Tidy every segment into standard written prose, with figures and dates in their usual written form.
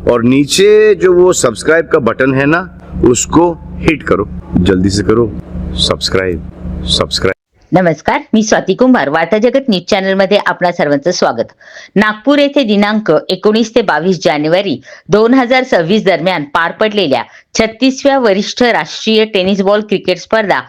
और नीचे जो वो सब्सक्राइब का बटन है ना, उसको हिट करो, जल्दी से करो सब्सक्राइब। नमस्कार, मी स्वाती कुंभार, वार्ता जगत न्यूज चॅनल मध्ये आपणा सर्वांचं स्वागत। नागपूर येथे दिनांक 19 ते 22 जानेवारी 2026 दरम्यान पार पडलेल्या 36व्या वरिष्ठ राष्ट्रीय टेनिस बॉल क्रिकेट स्पर्धा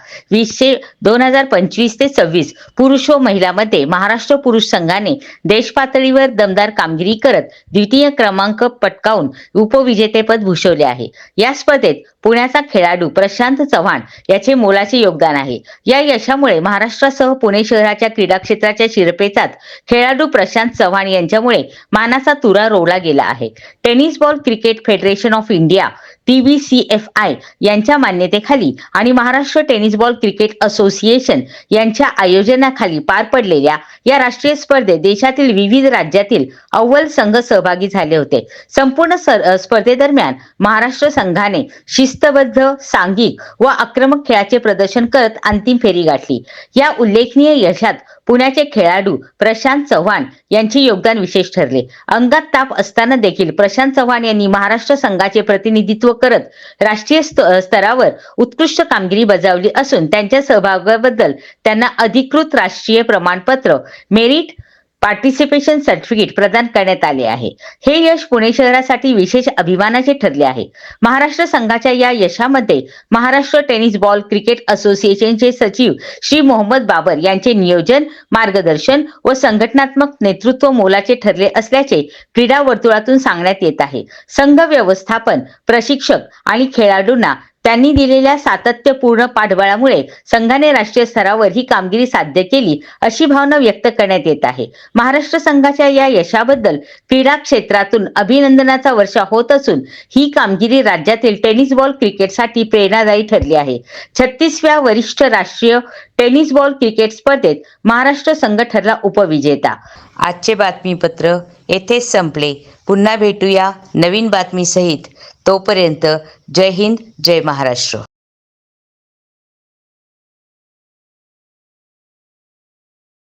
2025 ते 26 पुरुष व महिलांमध्ये महाराष्ट्र पुरुष संघाने देश पातळीवर दमदार कामगिरी करत द्वितीय क्रमांक पटकावून उपविजेतेपद भूषवले आहे। या स्पर्धेत पुण्याचा खेळाडू प्रशांत चव्हाण याचे मोलाचे योगदान आहे। या यशामुळे महाराष्ट्रासह पुणे शहराच्या क्रीडा क्षेत्राच्या शिरपेचात खेळाडू प्रशांत चव्हाण यांच्यामुळे मानाचा तुरा रोवला गेला आहे। Tennis ball cricket federation of India TBCFI यांच्या मान्यतेखाली आणि Maharashtra tennis ball cricket association यांच्या आयोजनाखाली पार पडलेल्या या राष्ट्रीय स्पर्धेत देशातील विविध राज्यातील अव्वल संघ सहभागी झाले होते। संपूर्ण स्पर्धेदरम्यान महाराष्ट्र संघाने शिस्तबद्ध, सांघिक व आक्रमक खेळाचे प्रदर्शन करत अंतिम फेरी गाठली। या उल्लेखनीय यशात पुण्याचे खेळाडू प्रशांत चव्हाण यांचे योगदान विशेष ठरले। अंगात ताप असताना देखील प्रशांत चव्हाण यांनी महाराष्ट्र संघाचे प्रतिनिधित्व करत राष्ट्रीय स्तरावर उत्कृष्ट कामगिरी बजावली असून त्यांच्या सहभागाबद्दल त्यांना अधिकृत राष्ट्रीय प्रमाणपत्र मेरिट पार्टिसिपेशन सर्टिफिकेट प्रदान करण्यात आले आहे। हे यश पुणे शहरासाठी विशेष अभिमानाचे ठरले आहे। महाराष्ट्र संघाच्या या यशामध्ये महाराष्ट्र टेनिस बॉल क्रिकेट असोसिएशनचे सचिव श्री मोहम्मद बाबर यांचे नियोजन, मार्गदर्शन व संघटनात्मक नेतृत्व मोलाचे ठरले असल्याचे क्रीडा वर्तुळातून सांगण्यात येत आहे। संघ व्यवस्थापन, प्रशिक्षक आणि खेळाडूंना त्यांनी दिलेल्या सातत्यपूर्ण पाठबळामुळे संघाने राष्ट्रीय स्तरावर ही कामगिरी साध्य केली अशी भावना व्यक्त करण्यात येत आहे। महाराष्ट्र संघाच्या या यशाबद्दल क्रीडा क्षेत्रातून अभिनंदनाचा वर्षा होत असून ही कामगिरी राज्यातील टेनिस बॉल क्रिकेटसाठी प्रेरणादायी ठरली आहे। 36व्या वरिष्ठ राष्ट्रीय टेनिस बॉल क्रिकेट स्पर्धेत महाराष्ट्र संघ ठरला उपविजेता। आजचे बातमीपत्र येथेच संपले। पुन्हा भेटूया नवीन बातमीसहित। तोपर्यंत जय हिंद, जय महाराष्ट्र।